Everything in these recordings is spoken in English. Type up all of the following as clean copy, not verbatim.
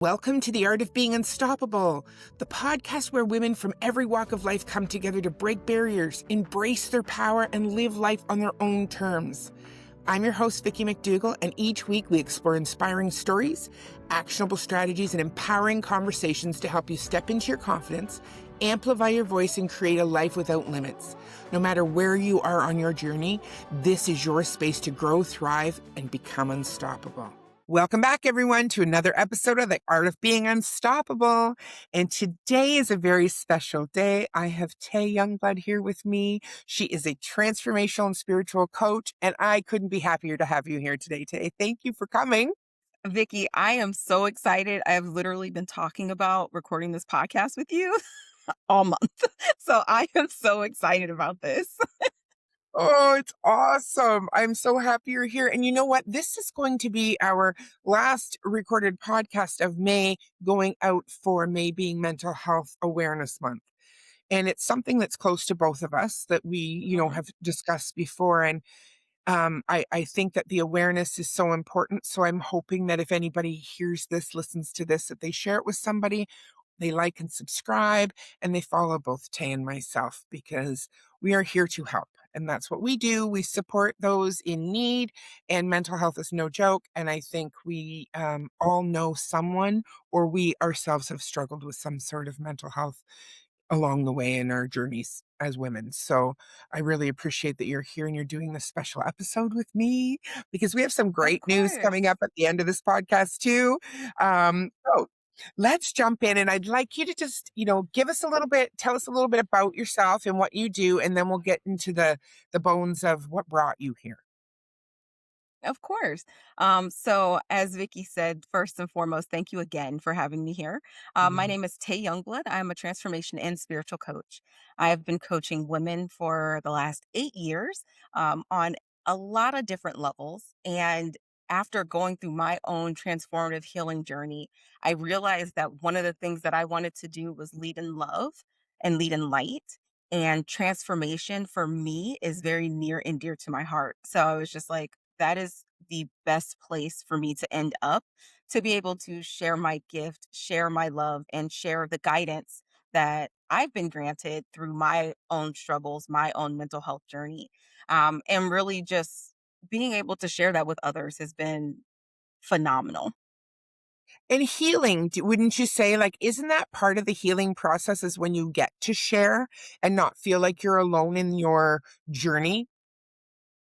Welcome to The Art of Being Unstoppable, the podcast where women from every walk of life come together to break barriers, embrace their power, and live life on their own terms. I'm your host, Vicki McDougall, and each week we explore inspiring stories, actionable strategies, and empowering conversations to help you step into your confidence, amplify your voice, and create a life without limits. No matter where you are on your journey, this is your space to grow, thrive, and become unstoppable. Welcome back, everyone, to another episode of The Art of Being Unstoppable. And today is a very special day. I have Te Youngblood here with me. She is a transformational and spiritual coach, and I couldn't be happier to have you here today, Te. Thank you for coming. Vicki, I am so excited. I've literally been talking about recording this podcast with you all month. So I am so excited about this. Oh, it's awesome. I'm so happy you're here. And you know what? This is going to be our last recorded podcast of May, going out for May being Mental Health Awareness Month. And it's something that's close to both of us that we, Mhm. have discussed before. And I think that the awareness is so important. So I'm hoping that if anybody hears this, listens to this, that they share it with somebody, they like and subscribe, and they follow both Tay and myself because we are here to help. And that's what we do. We support those in need, and mental health is no joke. And I think we all know someone, or we ourselves have struggled with some sort of mental health along the way in our journeys as women. So I really appreciate that you're here and you're doing this special episode with me because we have some Of great news coming course. up at the end of this podcast too. So let's jump in, and I'd like you to just, give us a little bit, tell us a little bit about yourself and what you do, and then we'll get into the bones of what brought you here. Of course. So as Vicki said, first and foremost, thank you again for having me here. My Mhm. name is Te Youngblood. I'm a transformation and spiritual coach. I have been coaching women for the last 8 years on a lot of different levels. And after going through my own transformative healing journey, I realized that one of the things that I wanted to do was lead in love and lead in light. And transformation for me is very near and dear to my heart. So I was just like, that is the best place for me to end up, to be able to share my gift, share my love, and share the guidance that I've been granted through my own struggles, my own mental health journey. And really just being able to share that with others has been phenomenal. And healing, wouldn't you say, like, isn't that part of the healing process is when you get to share and not feel like you're alone in your journey?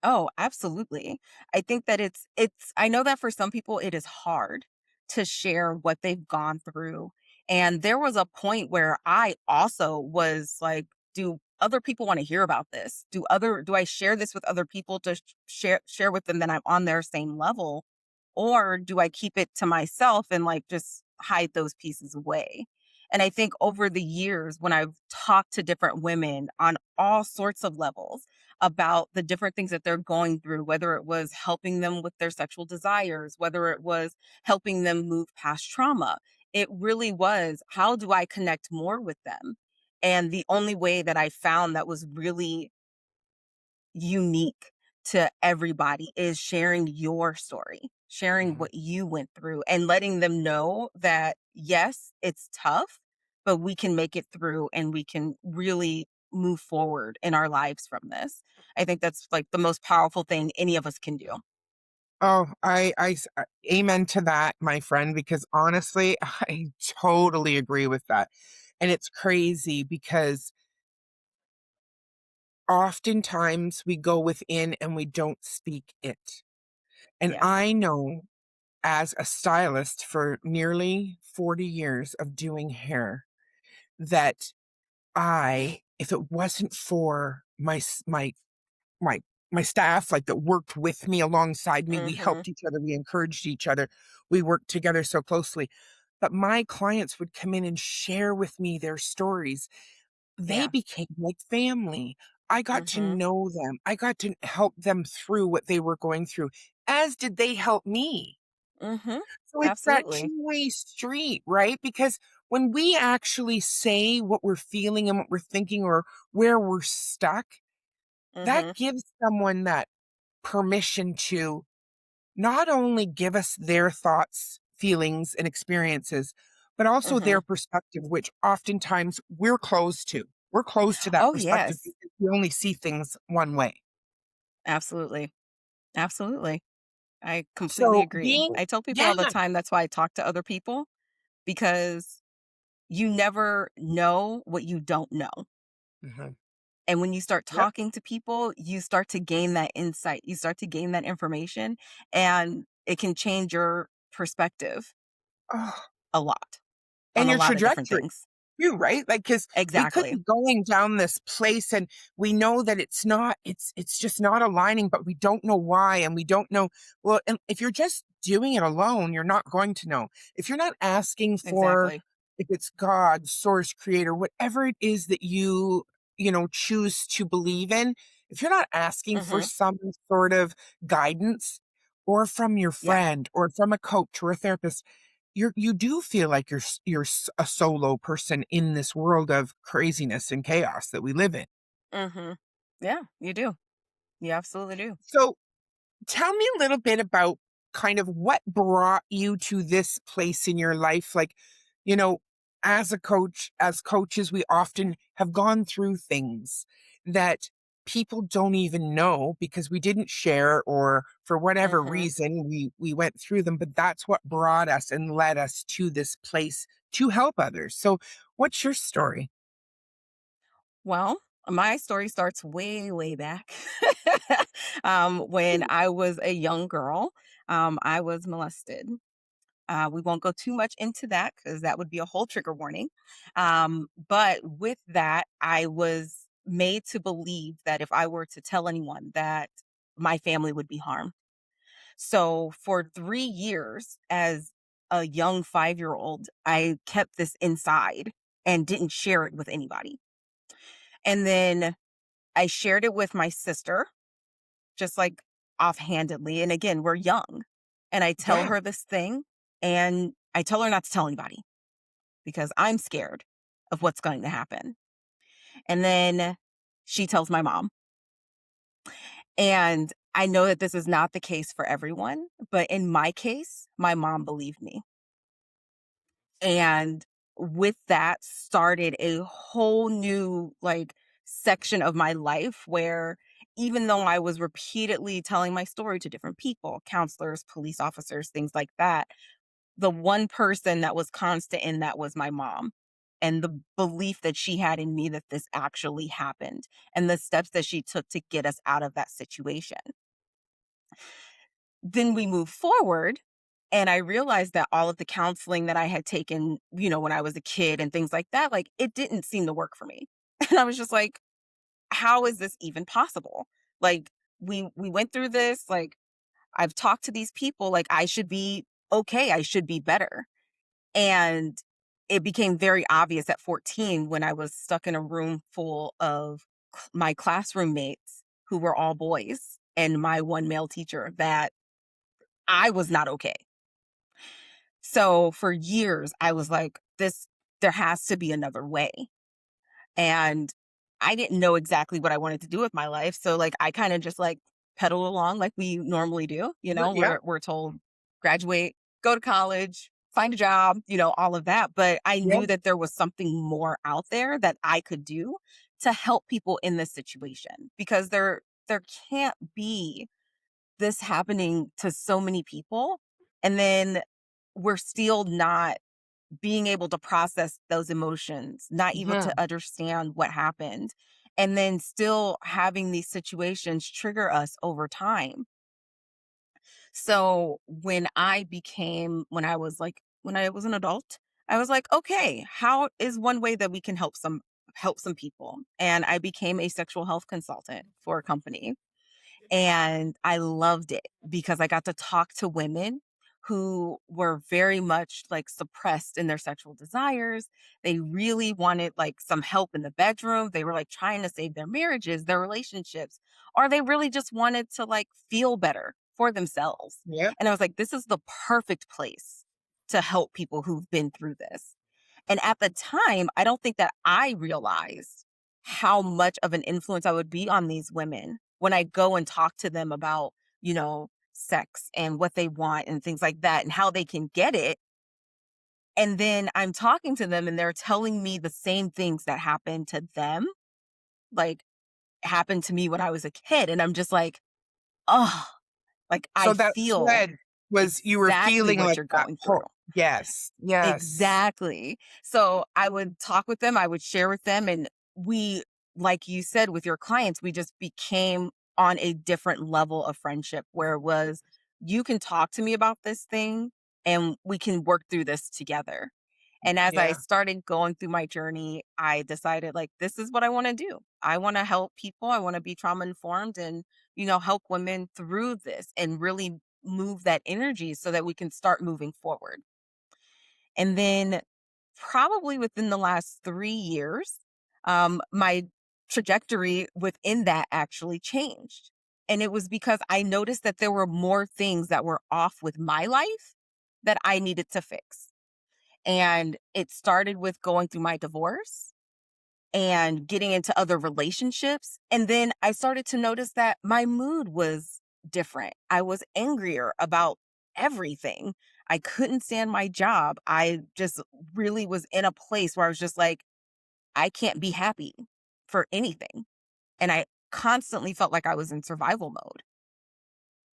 Oh, absolutely. I think that it's I know that for some people it is hard to share what they've gone through. And there was a point where I also was like, do other people want to hear about this? Do I share this with other people to share with them that I'm on their same level? Or do I keep it to myself and like just hide those pieces away? And I think over the years, when I've talked to different women on all sorts of levels, about the different things that they're going through, whether it was helping them with their sexual desires, whether it was helping them move past trauma. It really was, how do I connect more with them? And the only way that I found that was really unique to everybody is sharing your story, sharing Mhm. what you went through, and letting them know that, yes, it's tough, but we can make it through and we can really move forward in our lives from this. I think that's like the most powerful thing any of us can do. Oh, amen to that, my friend, because honestly, I totally agree with that. And it's crazy because oftentimes we go within and we don't speak it. And Yeah. I know as a stylist for nearly 40 years of doing hair that if it wasn't for my my staff, like, that worked with me, alongside me, we Mhm. helped each other, we encouraged each other, we worked together so closely. But my clients would come in and share with me their stories. They Yeah. became like family. I got to Mhm. know them. I got to help them through what they were going through, as did they help me. Mhm. So it's that Absolutely. two-way street, right? Because when we actually say what we're feeling and what we're thinking or where we're stuck, that Mhm. gives someone that permission to not only give us their thoughts feelings and experiences, but also Mhm. their perspective, which oftentimes we're closed to. We're closed to that Oh, perspective yes. because we only see things one way. Absolutely. Absolutely. I completely So agree. being, I tell people yeah, all the time that's why I talk to other people because you never know what you don't know. mhm, And when you start yep. talking to people, you start to gain that insight. You start to gain that information, and it can change your perspective Oh, a lot on and a your lot of different trajectory. things. You, right? Like, because we could Exactly. be going down this place and we know that it's just not aligning, but we don't know why, and we don't know. Well, and if you're just doing it alone, you're not going to know. If you're not asking for, Exactly. if it's God, source, creator, whatever it is that you choose to believe in, if you're not asking for Mhm. some sort of guidance or from your Yeah. friend or from a coach or a therapist, you do feel like a solo person in this world of craziness and chaos that we live in. Mhm. Yeah, you do. You absolutely do. So tell me a little bit about kind of what brought you to this place in your life. Like, you know, as a coach, as coaches, we often have gone through things that people don't even know because we didn't share, or for whatever Mhm. reason we went through them, but that's what brought us and led us to this place to help others. So what's your story? Well, my story starts way, way back. When I was a young girl, I was molested. We won't go too much into that because that would be a whole trigger warning. But with that, I was made to believe that if I were to tell anyone that my family would be harmed. So for 3 years, as a young 5-year old, I kept this inside and didn't share it with anybody. And then I shared it with my sister, just like offhandedly. And again, we're young. And I tell Yeah, her this thing and I tell her not to tell anybody because I'm scared of what's going to happen. And then she tells my mom. And I know that this is not the case for everyone, but in my case, my mom believed me. And with that started a whole new section of my life where even though I was repeatedly telling my story to different people, counselors, police officers, things like that, the one person that was constant in that was my mom. And the belief that she had in me that this actually happened and the steps that she took to get us out of that situation. Then we move forward, and I realized that all of the counseling that I had taken, when I was a kid and things like that, it didn't seem to work for me. And I was just like, how is this even possible? Like we went through this, I've talked to these people, I should be okay, I should be better. And it became very obvious at 14 when I was stuck in a room full of my classroom mates who were all boys and my one male teacher that I was not okay. So for years, I was like, there has to be another way. And I didn't know exactly what I wanted to do with my life. So I kind of just pedal along like we normally do. yeah, We're told graduate, go to college, find a job, all of that. But I yeah. knew that there was something more out there that I could do to help people in this situation because there can't be this happening to so many people. And then we're still not being able to process those emotions, not able to Mhm. understand what happened, and then still having these situations trigger us over time. So when I was an adult, I was like, okay, how is one way that we can help some people? And I became a sexual health consultant for a company. And I loved it because I got to talk to women who were very much suppressed in their sexual desires. They really wanted some help in the bedroom. They were trying to save their marriages, their relationships, or they really just wanted to feel better for themselves. Yep. And I was like, this is the perfect place to help people who've been through this. And at the time, I don't think that I realized how much of an influence I would be on these women when I go and talk to them about, sex and what they want and things like that and how they can get it. And then I'm talking to them and they're telling me the same things that happened to them, like happened to me when I was a kid. And I'm just like, oh, like I So that feel thread was you were exactly feeling what like you're that going through. whole yes, yes. Exactly. So I would talk with them, I would share with them, and we, like you said, with your clients, we just became on a different level of friendship where it was, you can talk to me about this thing and we can work through this together. And as I Yeah, started going through my journey, I decided like this is what I want to do. I want to help people. I want to be trauma informed and, help women through this and really move that energy so that we can start moving forward. And then probably within the last 3 years, my trajectory within that actually changed. And it was because I noticed that there were more things that were off with my life that I needed to fix. And it started with going through my divorce and getting into other relationships. And then I started to notice that my mood was different. I was angrier about everything. I couldn't stand my job. I just really was in a place where I was just like, I can't be happy for anything. And I constantly felt like I was in survival mode.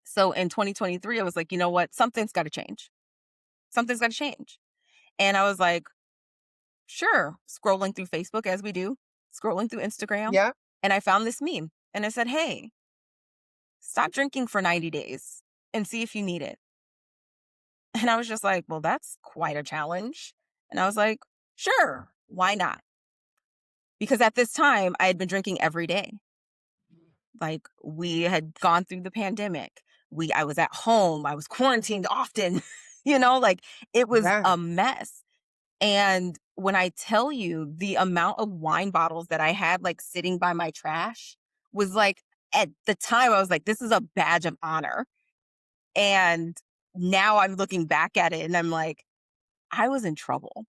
So in 2023, I was like, you know what? Something's got to change. Something's got to change. And I was like, sure, scrolling through Facebook as we do, scrolling through Instagram, yeah. and I found this meme and I said, "Hey, stop drinking for 90 days and see if you need it." And I was just like, "Well, that's quite a challenge." And I was like, "Sure, why not?" Because at this time, I had been drinking every day. Like we had gone through the pandemic. I was at home, I was quarantined often, like it was Yeah. a mess. And when I tell you the amount of wine bottles that I had, like, sitting by my trash was like at the time, I was like, "This is a badge of honor." And now I'm looking back at it and I'm like, "I was in trouble,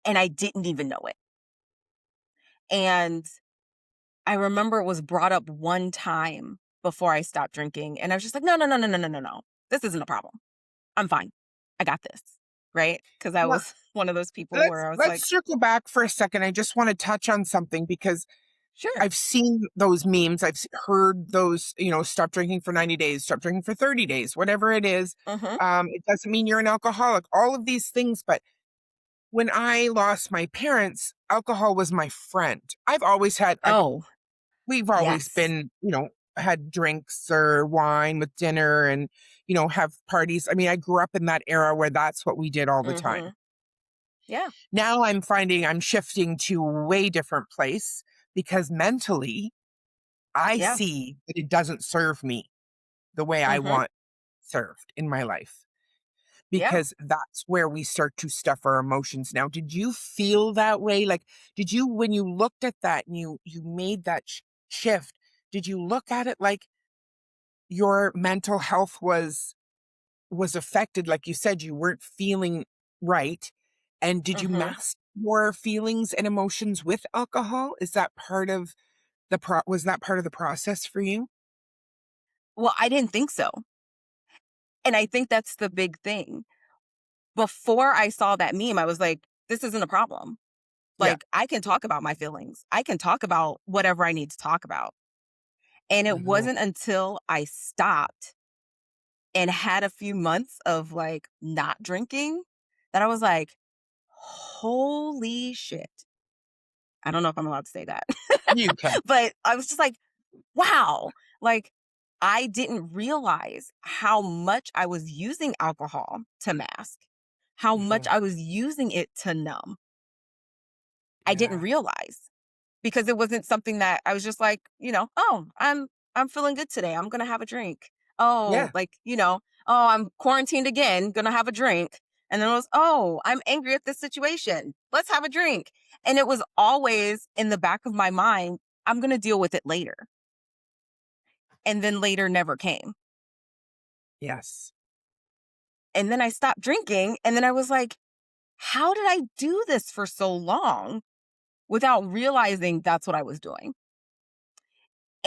and I didn't even know it." And I remember it was brought up one time before I stopped drinking, and I was just like, "No, no, no, no, no, no, no, no. This isn't a problem. I'm fine. I got this." Right? Because I Well, was one of those people let's where I was like, let's circle back for a second. I just want to touch on something because "Sure. I've seen those memes. Heard those, stop drinking for 90 days, stop drinking for 30 days, whatever it is. Mhm. It doesn't mean you're an alcoholic, all of these things. But when I lost my parents, alcohol was my friend. Oh, We've always yes. been, had drinks or wine with dinner and, have parties. I mean, I grew up in that era where that's what we did all the time. Mhm. Yeah. Now I'm finding I'm shifting to a way different place because mentally I Yeah. see that it doesn't serve me the way I Mhm. want served in my life Yeah. because that's where we start to stuff our emotions now. Did you feel that way? Like, did you, when you looked at that and you made that shift, did you look at it like your mental health was affected? Like you said, you weren't feeling right. And did you Mhm. mask your feelings and emotions with alcohol? Is that part of was that part of the process for you? Well, I didn't think so, and I think that's the big thing. Before I saw that meme, I was like, "This isn't a problem." Yeah. Like, I can talk about my feelings. I can talk about whatever I need to talk about. And it Mhm. wasn't until I stopped and had a few months of, like, not drinking that I was like, "Holy shit." I don't know if I'm allowed to say that. You can. But I was just like, wow, like I didn't realize how much I was using alcohol to mask, how much Mhm. I was using it to numb. I didn't Yeah. realize because it wasn't something that I was just like, oh, I'm feeling good today. I'm going to have a drink. Oh, Yeah. like, oh, I'm quarantined again, going to have a drink. And then it was, oh, I'm angry at this situation. Let's have a drink. And it was always in the back of my mind, I'm going to deal with it later. And then later never came. Yes. And then I stopped drinking, and then I was like, "How did I do this for so long without realizing that's what I was doing?"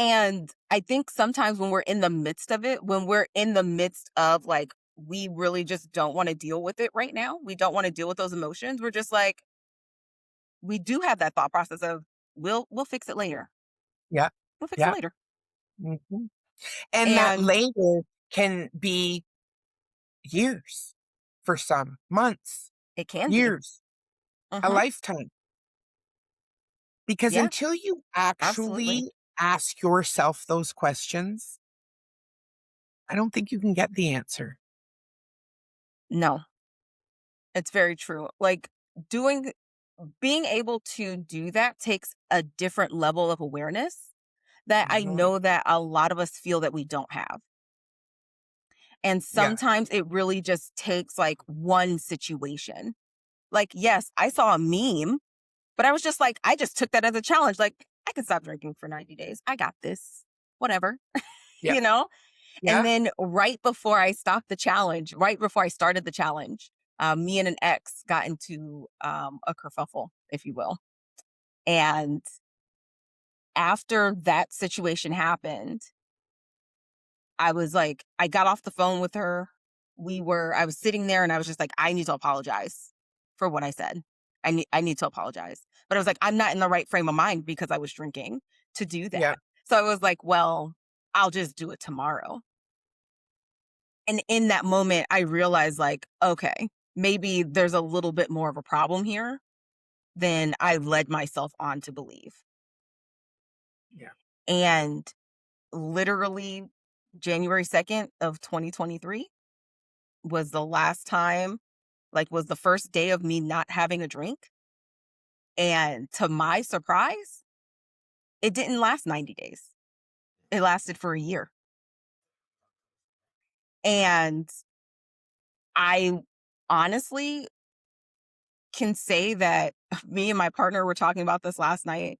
And I think sometimes when we're in the midst of it, when we're in the midst of like, we really just don't want to deal with it right now. We don't want to deal with those emotions. We're just like, we do have that thought process of we'll fix it later. Yeah. We'll fix it Yeah. later. Mhm. And that And later can be years, for some, months, it can be. years, a Hmm. lifetime. Because Yeah, until you absolutely. actually ask yourself those questions, I don't think you can get the answer. No, it's very true. Like doing, being able to do that takes a different level of awareness that I Mhm. know that a lot of us feel that we don't have. And Yeah. sometimes it really just takes like one situation. Like, yes, I saw a meme, but I was just like, I just took that as a challenge. Like, I can stop drinking for 90 days. I got this. Whatever, Yeah. you know? And Yeah. then right before I stopped the challenge, right before I started the challenge, me and an ex got into a kerfuffle, if you will. And after that situation happened, I was like, I got off the phone with her. I was sitting there and I was just like, I need to apologize for what I said. I need to apologize. But I was like, I'm not in the right frame of mind because I was drinking to do Yeah. that. So I was like, well, I'll just do it tomorrow. And in that moment, I realized like, okay, maybe there's a little bit more of a problem here than I led myself on to believe. Yeah. And literally January 2nd of 2023 was the last time, like, was the first day of me not having a drink, and to my surprise, it didn't last 90 days. It lasted for a year, and I honestly can say that me and my partner were talking about this last night,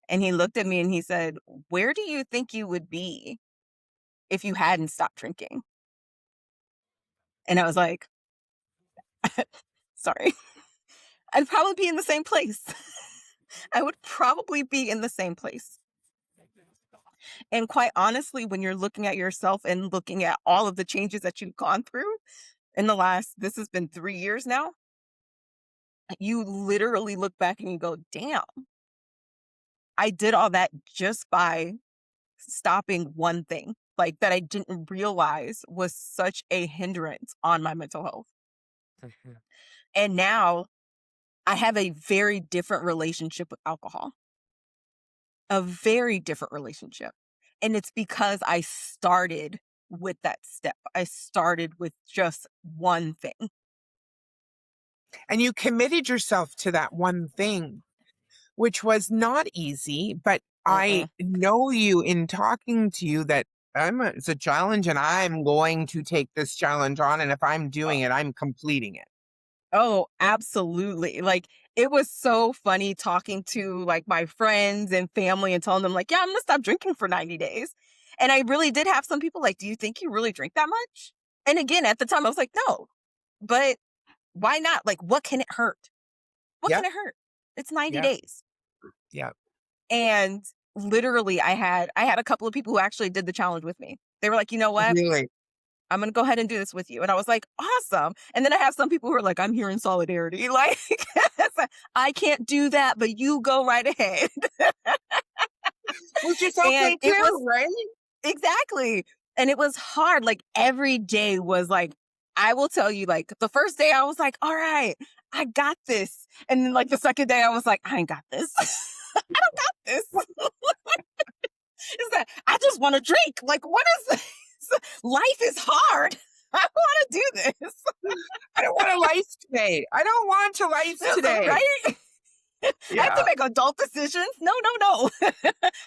and he looked at me and he said, "Where do you think you would be if you hadn't stopped drinking?" And I was like, "Sorry." I'd probably be in the same place. I would probably be in the same place. And quite honestly, when you're looking at yourself and looking at all of the changes that you've gone through in the last, this has been 3 years now, you literally look back and you go, damn, I did all that just by stopping one thing, like that I didn't realize was such a hindrance on my mental health. Mhm. And now I have a very different relationship with alcohol, a very different relationship. And it's because I started with that step. I started with just one thing. And you committed yourself to that one thing, which was not easy, but I Mm-mm. know you in talking to you that it's a challenge and I'm going to take this challenge on. And if I'm doing it, I'm completing it. Oh, absolutely. Like, it was so funny talking to, like, my friends and family and telling them, like, "Yeah, I'm gonna stop drinking for 90 days." And I really did have some people like, "Do you think you really drink that much?" And again, at the time, I was like, "No." But why not? Like, what can it hurt? What can Yep. it hurt? It's 90 Yep. days. Yep. And literally, I had a couple of people who actually did the challenge with me. They were like, "You know what? Really. I'm gonna go ahead and do this with you." And I was like, "Awesome." And then I have some people who are like, "I'm here in solidarity." Like, it's like, I can't do that, but you go right ahead. Which is And okay it was too, right? exactly. And it was hard. Like every day was like, I will tell you, like the first day I was like, all right, I got this. And then like the second day I was like, I ain't got this. I don't got this. Is that I just want to drink. Like, what is this? Life is hard. I want to do this. I don't want a life today. I don't want a life today. Right? I have to Yeah. make adult decisions. No, no, no.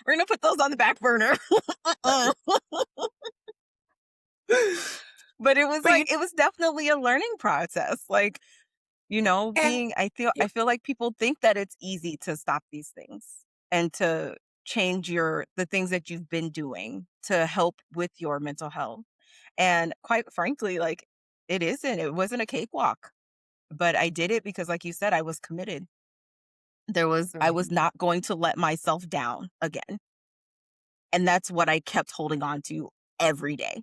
We're gonna put those on the back burner. Uh-uh. But it was But you like it was definitely a learning process. Like, and being I feel like people think that it's easy to stop these things and to change the things that you've been doing to help with your mental health. And quite frankly, like it isn't. It wasn't a cakewalk. But I did it because like you said, I was committed. I was Mhm. not going to let myself down again. And that's what I kept holding on to every day.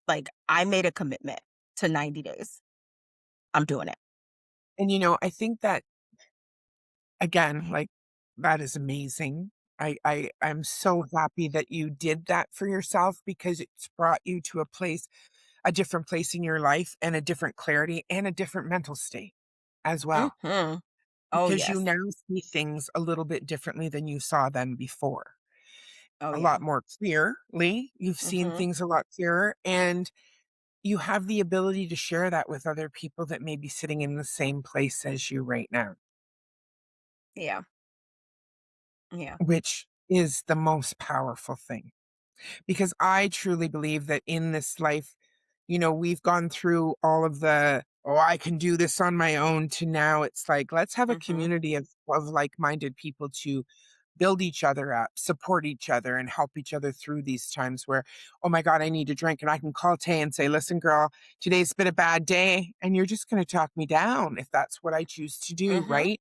Like, I made a commitment to 90 days. I'm doing it. And, I think that, again, like, that is amazing. I'm so happy that you did that for yourself because it's brought you to a different place in your life and a different clarity and a different mental state as well. Mhm. Oh, Because you yes. now see things a little bit differently than you saw them before. Oh, A yeah. lot more clearly. You've seen Mhm. things a lot clearer, and you have the ability to share that with other people that may be sitting in the same place as you right now, Yeah. Yeah. which is the most powerful thing. Because I truly believe that in this life, we've gone through all of oh, I can do this on my own to now it's like, let's have a Mhm. community of like-minded people to build each other up, support each other, and help each other through these times where, oh my God, I need a drink. And I can call Tay and say, listen, girl, today's been a bad day. And you're just going to talk me down if that's what I choose to do. Mhm. Right.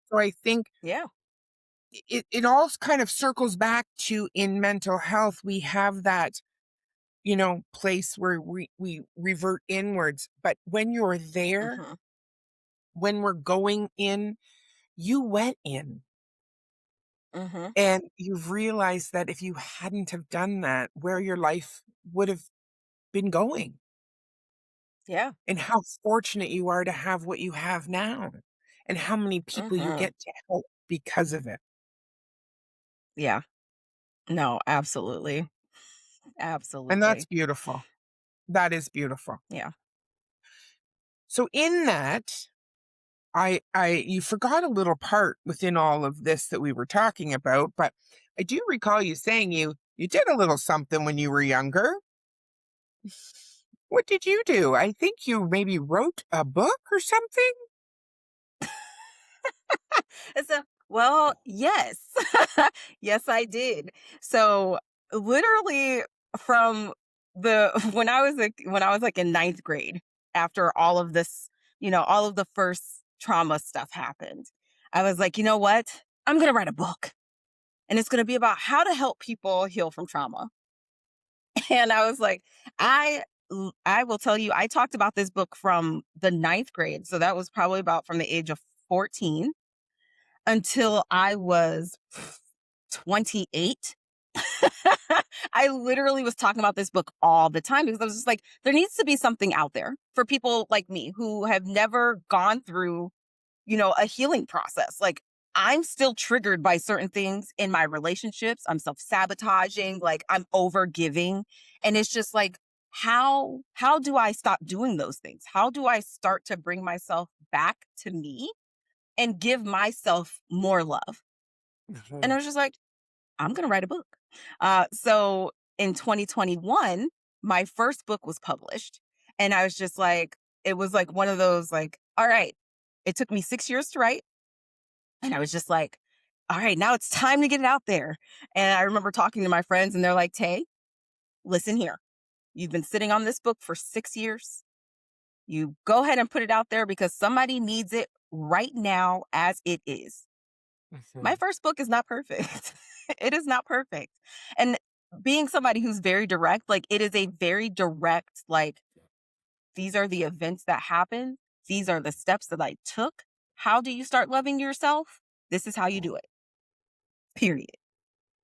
So I think Yeah. it all kind of circles back to in mental health, we have that, place where we revert inwards. But when you're there, Mhm. when we're going in, you went in. Mhm. And you've realized that if you hadn't have done that, where your life would have been going, Yeah. and how fortunate you are to have what you have now, and how many people you Mhm. get to help because of it. Yeah. No, absolutely. And that's Absolutely. beautiful. That is beautiful. Yeah. So in that, you forgot a little part within all of this that we were talking about, but I do recall you saying you did a little something when you were younger. What did you do? I think you maybe wrote a book or something? So, well, yes. Yes, I did. So, literally from the when I was like in ninth grade, after all of this, all of the first trauma stuff happened, I was like, you know what? I'm going to write a book, and it's going to be about how to help people heal from trauma. And I was like, I will tell you, I talked about this book from the ninth grade. So that was probably about from the age of 14 until I was 28. I literally was talking about this book all the time because I was just like, there needs to be something out there for people like me who have never gone through, a healing process. Like, I'm still triggered by certain things in my relationships. I'm self-sabotaging, like I'm over giving. And it's just like, how do I stop doing those things? How do I start to bring myself back to me and give myself more love? And I Mhm. was just like, I'm going to write a book. So in 2021, my first book was published. And I was just like, it was like one of those, like, all right, it took me 6 years to write. And I was just like, all right, now it's time to get it out there. And I remember talking to my friends, and they're like, Tay, listen here. You've been sitting on this book for 6 years. You go ahead and put it out there because somebody needs it right now as it is. My Mhm. first book is not perfect. It is not perfect. And being somebody who's very direct, like it is a very direct, like, these are the events that happened. These are the steps that I took. How do you start loving yourself? This is how you do it, period.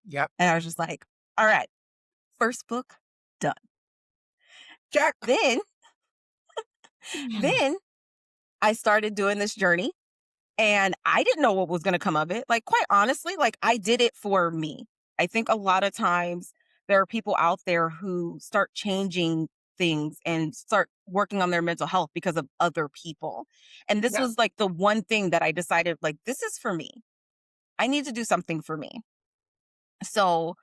Yep. And I was just like, all right, first book done. Check. Then, Mm. then I started doing this journey. And I didn't know what was gonna come of it. Like, quite honestly, like, I did it for me. I think a lot of times there are people out there who start changing things and start working on their mental health because of other people. And this Yep. was, like, the one thing that I decided, like, this is for me. I need to do something for me. So,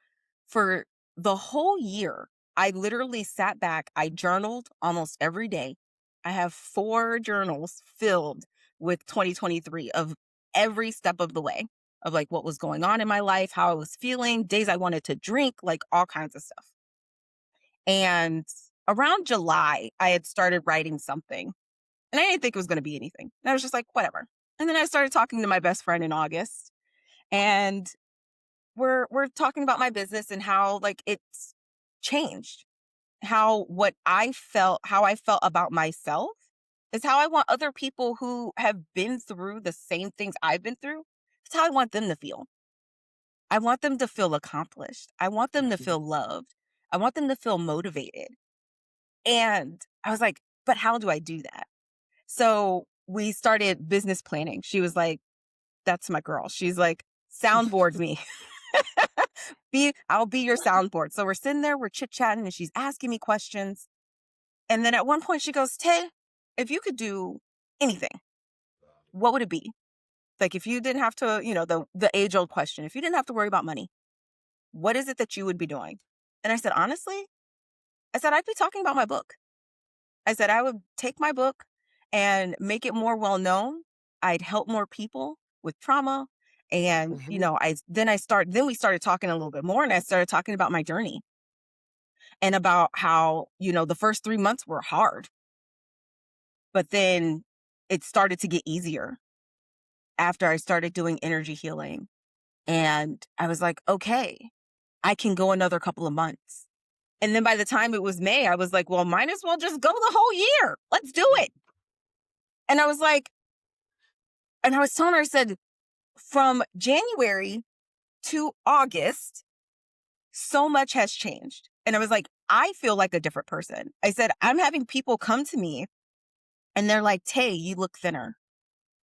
for the whole year, I literally sat back, I journaled almost every day. I have 4 journals filled with 2023 of every step of the way of, like, what was going on in my life, how I was feeling, days I wanted to drink, like, all kinds of stuff. And around July, I had started writing something, and I didn't think it was gonna be anything. And I was just like, "Whatever." And then I started talking to my best friend in August, and we're talking about my business and how like it's changed. How I felt about myself is how I want other people who have been through the same things I've been through. It's how I want them to feel. I want them to feel accomplished. I want them to Mhm. feel loved. I want them to feel motivated. And I was like, but how do I do that? So we started business planning. She was like, that's my girl. She's like, soundboard me. I'll be your soundboard. So we're sitting there, we're chit-chatting, and she's asking me questions. And then at one point she goes, Tay, if you could do anything, what would it be? Like if you didn't have to, the age-old question, if you didn't have to worry about money, what is it that you would be doing? And I said, honestly, I said, I'd be talking about my book. I said, I would take my book and make it more well known. I'd help more people with trauma. And, Mhm. then we started talking a little bit more and I started talking about my journey and about how, the first 3 months were hard, but then it started to get easier after I started doing energy healing. And I was like, okay, I can go another couple of months. And then by the time it was May, I was like, well, might as well just go the whole year. Let's do it. And I was like, and I was telling her, I said, from January to August, so much has changed. And I was like, I feel like a different person. I said, I'm having people come to me and they're like, Tay, you look thinner.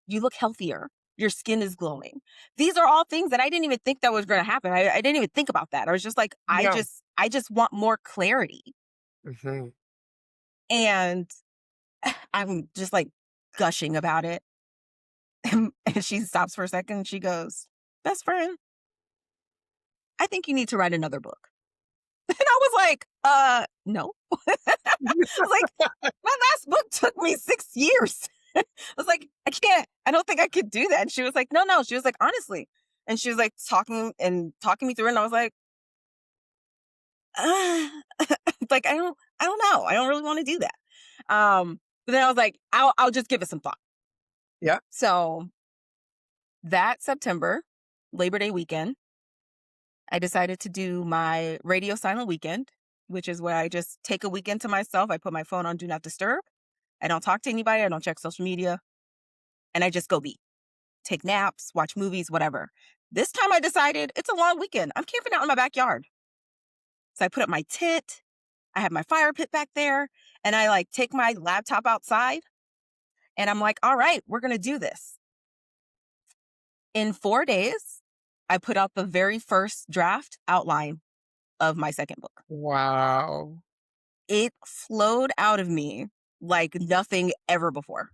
You look healthier. Your skin is glowing. These are all things that I didn't even think that was going to happen. I didn't even think about that. I was just like, Yeah. I just want more clarity. Mhm. And I'm just like gushing about it. And she stops for a second and she goes, best friend, I think you need to write another book. And I was like, no. I was like, my last book took me 6 years. I was like, I don't think I could do that. And she was like, no. She was like, honestly. And she was like talking me through it. And I was like, uh, like, I don't know. I don't really want to do that. But then I was like, I'll just give it some thought. Yeah. So that September, Labor Day weekend, I decided to do my radio silent weekend, which is where I just take a weekend to myself. I put my phone on do not disturb. I don't talk to anybody. I don't check social media. And I just go be. Take naps, watch movies, whatever. This time I decided it's a long weekend. I'm camping out in my backyard. So I put up my tent. I have my fire pit back there. And I like take my laptop outside. And I'm like, all right, we're going to do this. In 4 days, I put out the very first draft outline of my second book. Wow. It flowed out of me like nothing ever before.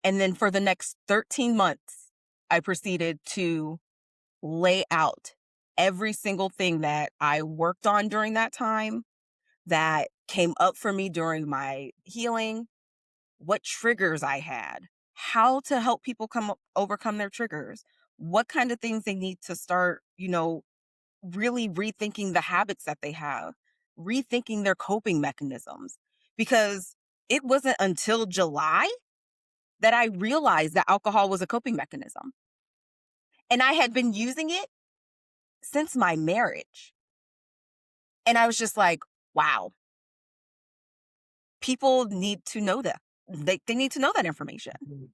And then for the next 13 months, I proceeded to lay out every single thing that I worked on during that time, that came up for me during my healing, what triggers I had, how to help people overcome their triggers, what kind of things they need to start, really rethinking the habits that they have, rethinking their coping mechanisms. Because it wasn't until July that I realized that alcohol was a coping mechanism. And I had been using it since my marriage. And I was just like, wow, people need to know that. They need to know that information Mhm.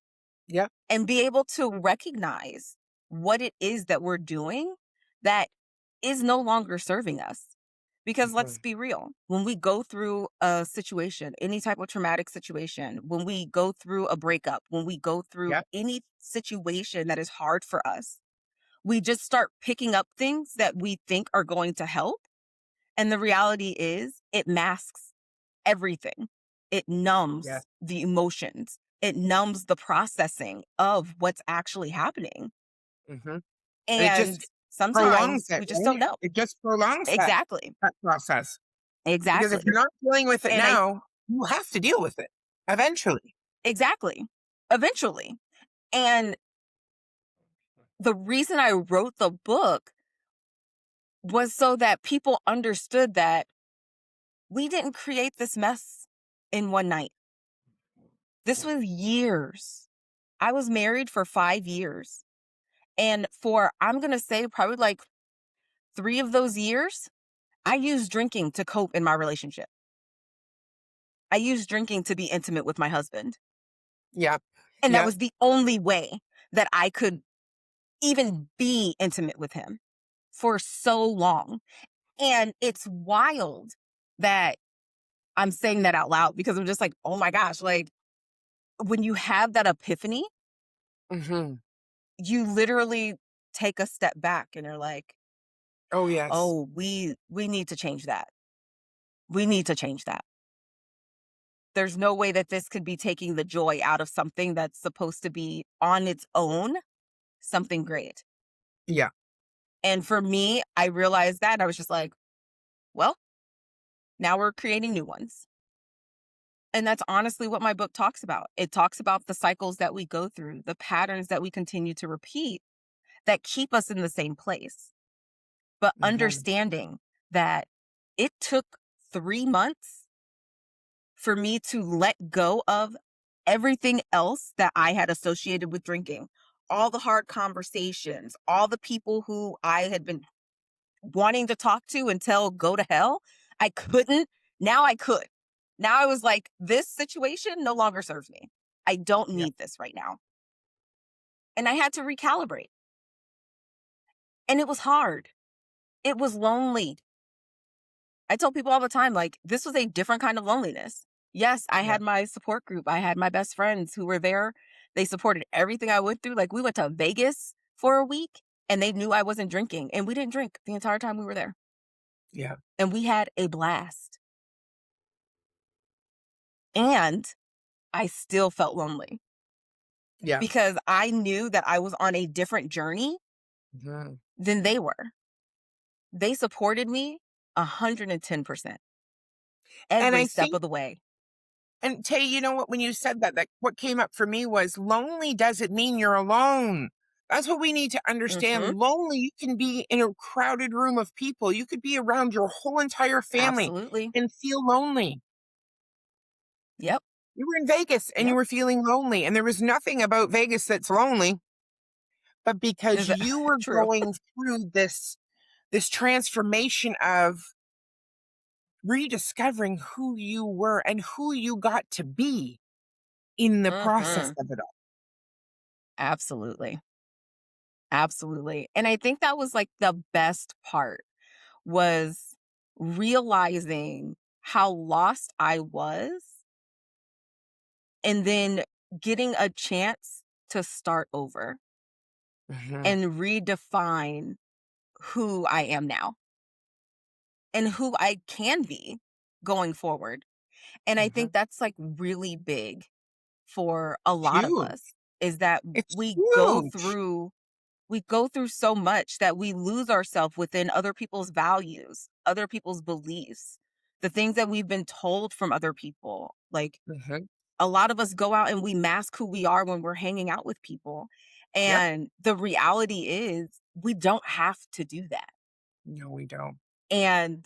Yeah. and be able to recognize what it is that we're doing that is no longer serving us. Because let's Mhm. be real, when we go through a situation, any type of traumatic situation, when we go through a breakup, when we go through Yeah. any situation that is hard for us, we just start picking up things that we think are going to help. And the reality is, it masks everything. It Yeah. numbs the emotions. It numbs the processing of what's actually happening. Mhm. And it just And prolongs sometimes it, we just don't right? know. It just prolongs Exactly. that process. Because if Exactly. you're not dealing with it And now, you have to deal with it eventually. exactly. Eventually. And the reason I wrote the book was so that people understood that we didn't create this mess in one night. This was years. I was married for 5 years. And for, I'm going to say, probably like 3 of those years, I used drinking to cope in my relationship. I used drinking to be intimate with my husband. Yeah. And that Yeah. was the only way that I could even be intimate with him for so long. And it's wild that I'm saying that out loud because I'm just like, oh my gosh, like when you have that epiphany, Hmm. you literally take a step back and you're like, Oh, yes. oh, we need to change that. We need to change that. There's no way that this could be taking the joy out of something that's supposed to be on its own something great. Yeah. And for me, I realized that and I was just like, well, now we're creating new ones. And that's honestly what my book talks about. It talks about the cycles that we go through, the patterns that we continue to repeat that keep us in the same place. But Hmm. understanding that it took 3 months for me to let go of everything else that I had associated with drinking. All the hard conversations, all the people who I had been wanting to talk to and tell go to hell. I couldn't. Now I could. Now I was like, this situation no longer serves me. I don't Yeah. need this right now. And I had to recalibrate. And it was hard. It was lonely. I tell people all the time, like, this was a different kind of loneliness. Yes, I Yeah. had my support group. I had my best friends who were there. They supported everything I went through. Like, we went to Vegas for a week and they knew I wasn't drinking. And we didn't drink the entire time we were there. Yeah. And we had a blast. And I still felt lonely Yeah. because I knew that I was on a different journey Mhm. than they were. They supported me 110% And every I step think, of the way. and Tay, you know what? When you said that, what came up for me was lonely doesn't mean you're alone. That's what we need to Mhm. understand. Lonely, you can be in a crowded room of people. You could be around your whole entire family Absolutely. and feel lonely. Yep. You were in Vegas and you Yep. were feeling lonely, and there was nothing about Vegas that's lonely, but because Is it you were true? going through this transformation of rediscovering who you were and who you got to be in the process Mhm. of it all. Absolutely. Absolutely. And I think that was like the best part was realizing how lost I was and then getting a chance to start over Mhm. and redefine who I am now and who I can be going forward. And I think Mhm. that's like really big for a lot of Huge. us is that It's we go huge. through we go through so much that we lose ourselves within other people's values, other people's beliefs, the things that we've been told from other people. Like Mhm. a lot of us go out and we mask who we are when we're hanging out with people. Yep. And the reality is we don't have to do that. No, we don't. And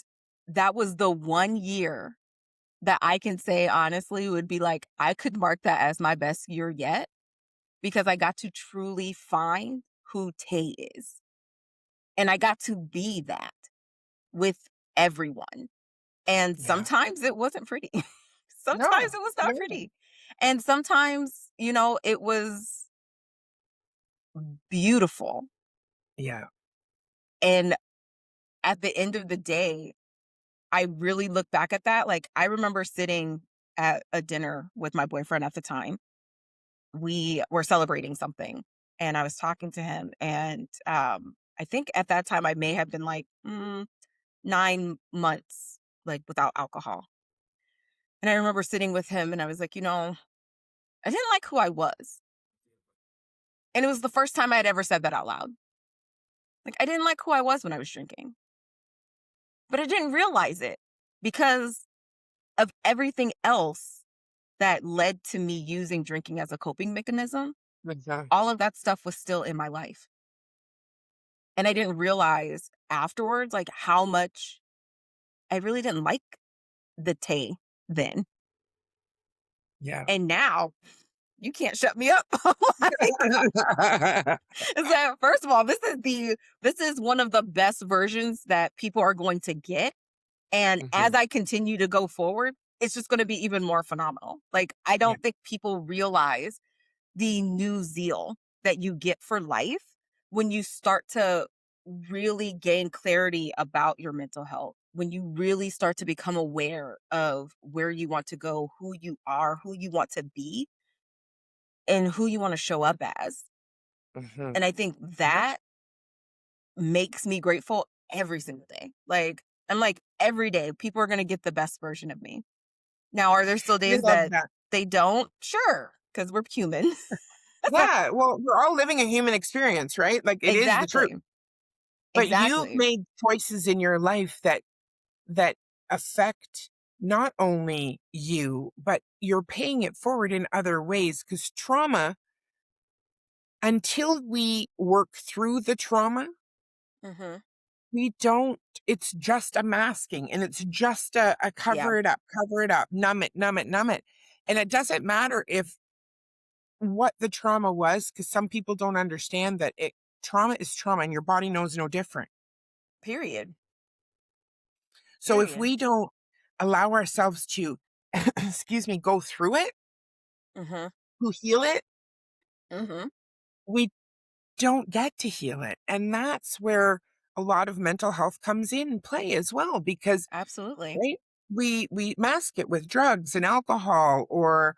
that was the 1 year that I can say honestly would be like, I could mark that as my best year yet because I got to truly find who Tay is. And I got to be that with everyone. And Yeah. sometimes it wasn't pretty. Sometimes No. it was not No. pretty. And sometimes, it was beautiful. Yeah. And at the end of the day, I really look back at that. Like, I remember sitting at a dinner with my boyfriend at the time. We were celebrating something, and I was talking to him. And I think at that time, I may have been like 9 months, like without alcohol. And I remember sitting with him, and I was like, I didn't like who I was. And it was the first time I had ever said that out loud. Like, I didn't like who I was when I was drinking, but I didn't realize it because of everything else that led to me using drinking as a coping mechanism. Exactly. All of that stuff was still in my life. And I didn't realize afterwards, like, how much I really didn't like the Tay then. Yeah. And now, you can't shut me up. Like, so first of all, this is one of the best versions that people are going to get. And as Mhm, I continue to go forward, it's just going to be even more phenomenal. Like, I yeah, don't think people realize the new zeal that you get for life when you start to really gain clarity about your mental health, when you really start to become aware of where you want to go, who you are, who you want to be, and who you want to show up as. mhm. And I think Yep. that makes me grateful every single day. Like, I'm like, every day, people are going to get the best version of me. Now, are there still I days love that that. they don't? Sure, because we're human. Yeah, well, we're all living a human experience, right? Like, it is the truth. Exactly. But you've Exactly. made choices in your life that affect not only you, but you're paying it forward in other ways. Because trauma, until we work through the trauma, Mhm. we don't it's just a masking, and it's just a Yeah, cover it up, numb it, numb it, numb it. And it doesn't matter if what the trauma was, because some people don't understand that trauma is trauma and your body knows no different. period. So if Period. we don't allow ourselves to, excuse me, go through it, Mhm. to heal it, Mhm. we don't get to heal it. And that's where a lot of mental health comes in play as well, because Absolutely. right, we mask it with drugs and alcohol, or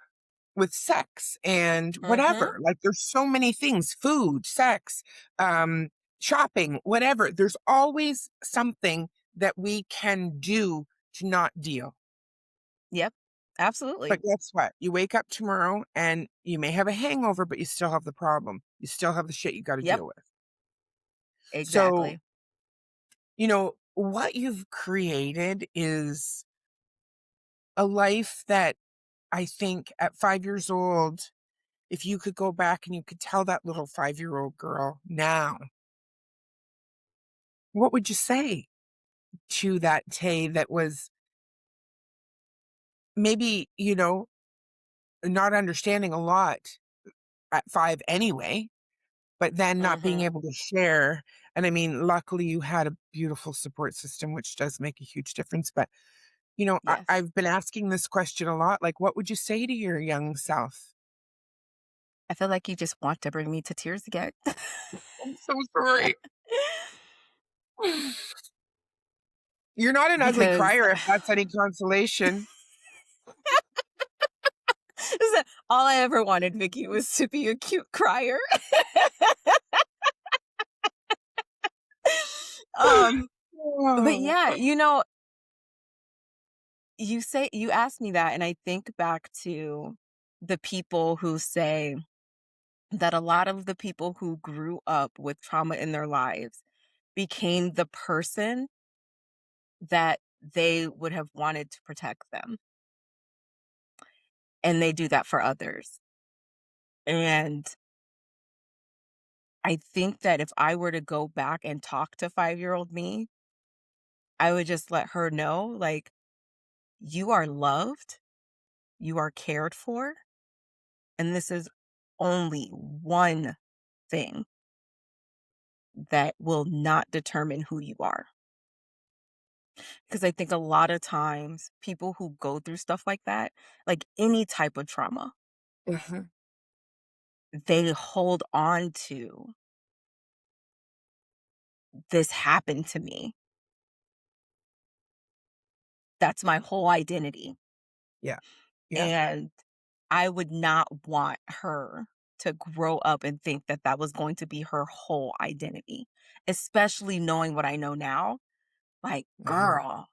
with sex and Mhm. whatever. Like, there's so many things, food, sex, um, shopping, whatever. There's always something that we can do to not deal. Yep. But Absolutely. guess what? You wake up tomorrow and you may have a hangover, but you still have the problem. You still have the shit you got to Yep. deal with. So, Exactly. what you've created is a life that I think at 5 years old, if you could go back and you could tell that little 5-year-old girl now, what would you say to that Tay that was maybe, not understanding a lot at 5 anyway, but then not being Mhm. able to share? And I mean, luckily you had a beautiful support system, which does make a huge difference. But, Yes. I've been asking this question a lot. Like, what would you say to your young self? I feel like you just want to bring me to tears again. I'm so sorry. You're not an ugly Because crier, if that's any consolation. all I ever wanted, Vicky, was to be a cute crier. um, but Oh. yeah, you asked me that, and I think back to the people who say that a lot of the people who grew up with trauma in their lives became the person that they would have wanted to protect them. And they do that for others. And I think that if I were to go back and talk to 5-year-old me, I would just let her know, like, you are loved, you are cared for, and this is only one thing that will not determine who you are. Because I think a lot of times people who go through stuff like any type of trauma, Mhm. they hold on to this happened to me. That's my whole identity. Yeah. Yeah. And I would not want her to grow up and think that that was going to be her whole identity, especially knowing what I know now. Like, Mhm. girl,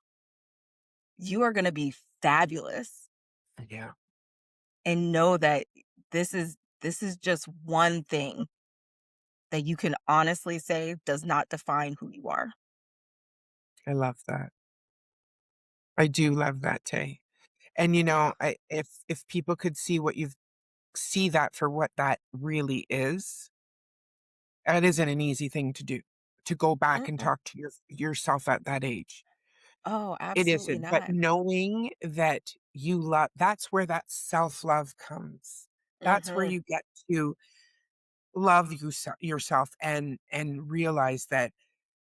you are going to be fabulous, Yeah. and know that this is just one thing that you can honestly say does not define who you are. I love that. I do love that, Tay. And, if people could see that for what that really is, that isn't an easy thing to do, to go back and Mm-mm. talk to yourself at that age. Oh, It absolutely isn't, but not. knowing that you love, that's where that self-love comes. That's where Mhm. you get to love yourself and realize that,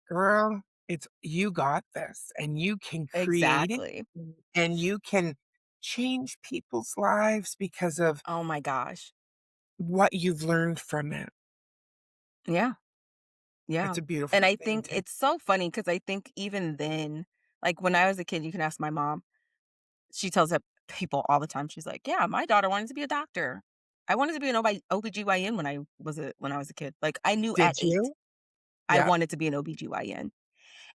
girl, it's you got this and you can create it Exactly. and you can change people's lives because of Oh my gosh. what you've learned from it. Yeah. Yeah. It's a beautiful And I thing think to it's so funny because I think even then, like when I was a kid, you can ask my mom. She tells it people all the time. She's like, "Yeah, my daughter wanted to be a doctor. I wanted to be an OBGYN when I was a kid." Like I knew at Did 8 you? I Yeah. wanted to be an OBGYN.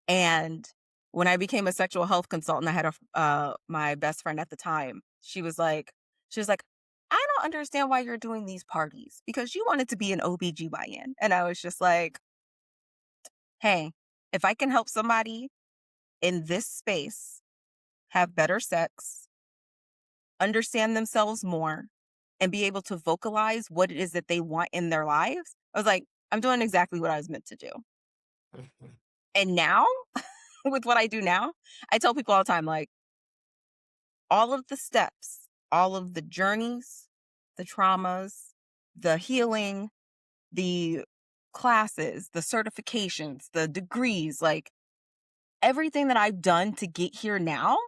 And when I became a sexual health consultant, I had my best friend at the time. She was like, "I don't understand why you're doing these parties because you wanted to be an OBGYN." And I was just like, "Hey, if I can help somebody in this space have better sex, understand themselves more, and be able to vocalize what it is that they want in their lives," I was like, "I'm doing exactly what I was meant to do." Mhm. And now, with what I do now, I tell people all the time, like, all of the steps, all of the journeys, the traumas, the healing, the classes, the certifications, the degrees, like everything that I've done to get here now,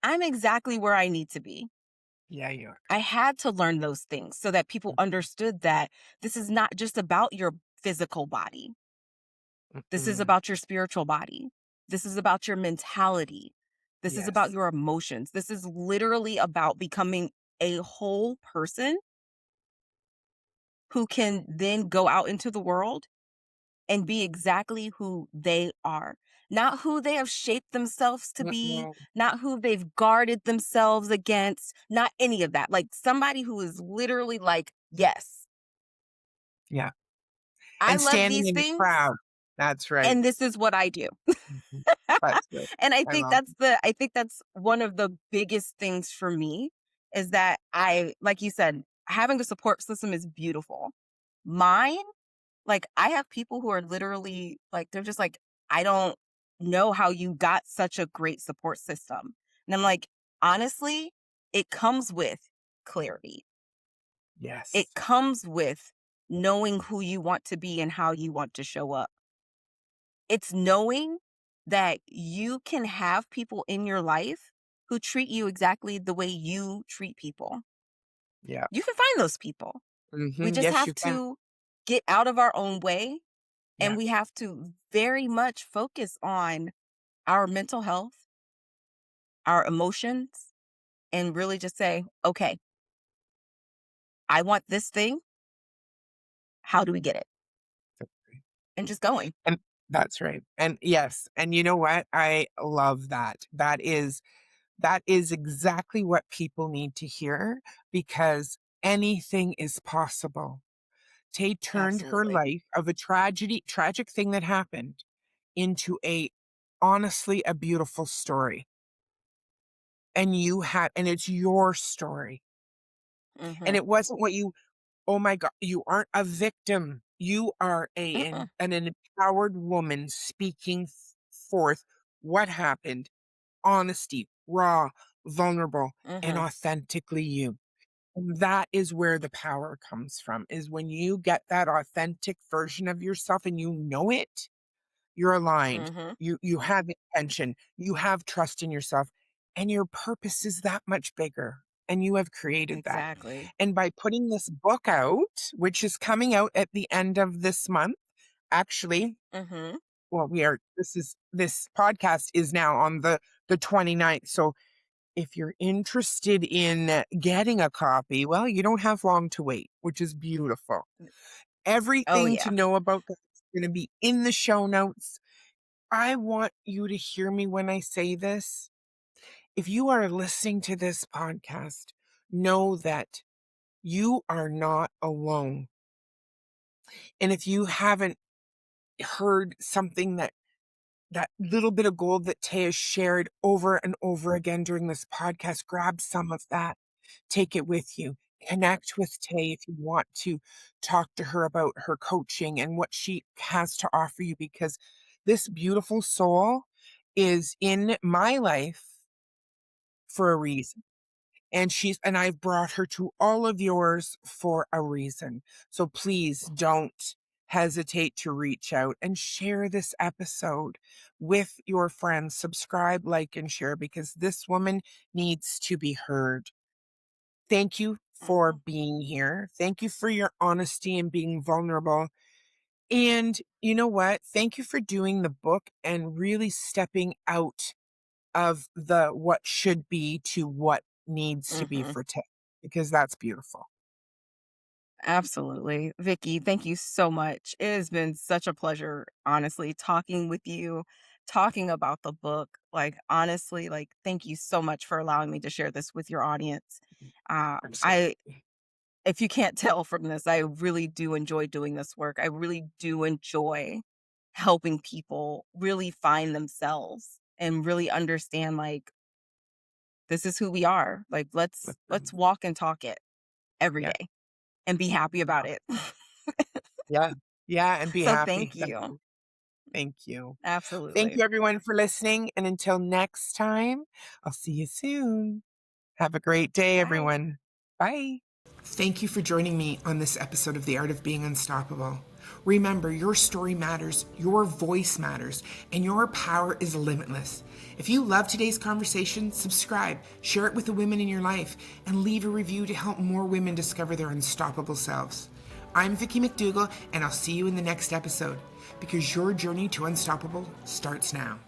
I'm exactly where I need to be. Yeah, you are. I had to learn those things so that people understood that this is not just about your physical body. This is Mhm. about your spiritual body. This is about your mentality. This is about Yes. your emotions. This is literally about becoming a whole person who can then go out into the world and be exactly who they are, not who they have shaped themselves to be, Mm-mm. not who they've guarded themselves against, not any of that. Like somebody who is literally like, yes, Yeah. I And love standing these in a things crowd. That's right. and this is what I do. Mhm. That's good. And I love it. I think that's one of the biggest things for me is that I like you said, having a support system is beautiful. Mine, like I have people who are literally like they're just like, I don't know how you got such a great support system. And I'm like, honestly, it comes with clarity. It Yes. comes with knowing who you want to be and how you want to show up. It's knowing that you can have people in your life who treat you exactly the way you treat people. Yeah. You can find those people. We Mhm. just Yes, have you can. to get out of our own way and Yeah. we have to very much focus on our mental health, our emotions, and really just say, okay, I want this thing. How do we get it? And just going. And that's right. And yes, and you know what? I love that. That is exactly what people need to hear because anything is possible. Tay turned her Absolutely. life of a tragic thing that happened into a honestly a beautiful story. And it's your story. And Hmm. it wasn't what you oh my god, you aren't a victim. You are Mm-mm. an empowered woman speaking forth what happened, honesty, raw, vulnerable, and Hmm. authentically you. And that is where the power comes from, is when you get that authentic version of yourself and you know it, you're aligned. Hmm. You have intention, you have trust in yourself, and your purpose is that much bigger, and you have created that. Exactly. And by putting this book out, which is coming out at the end of this month, actually, Hmm. well, this podcast is now on the 29th. So if you're interested in getting a copy, well, you don't have long to wait, which is beautiful. Oh, Everything to yeah. know about this is going to be in the show notes. I want you to hear me when I say this. If you are listening to this podcast, know that you are not alone. And if you haven't heard something that little bit of gold that Tay has shared over and over again during this podcast, grab some of that, take it with you. Connect with Tay if you want to talk to her about her coaching and what she has to offer you, because this beautiful soul is in my life for a reason. And I've brought her to all of yours for a reason. So please don't hesitate to reach out and share this episode with your friends. Subscribe, like, and share, because this woman needs to be heard. Thank you for Mhm. being here. Thank you for your honesty and being vulnerable. And you know what? Thank you for doing the book and really stepping out of the what should be to what needs to be Mhm. for Te, because that's beautiful. Absolutely. Vicky, thank you so much. It has been such a pleasure, honestly, talking with you, talking about the book. Like, honestly, like, thank you so much for allowing me to share this with your audience. I Absolutely. if you can't tell from this, I really do enjoy doing this work. I really do enjoy helping people really find themselves and really understand, like, this is who we are. Like, let's Listen, walk and talk it every yeah, day and be happy about it. yeah, yeah, and be So happy. thank you. Thank you. Thank Absolutely. you everyone for listening, and until next time, I'll see you soon. Have a great day, Bye. everyone. Bye. Thank you for joining me on this episode of The Art of Being Unstoppable. Remember, your story matters, your voice matters, and your power is limitless. If you love today's conversation, subscribe, share it with the women in your life, and leave a review to help more women discover their unstoppable selves. I'm Vicki McDougall, and I'll see you in the next episode, because your journey to unstoppable starts now.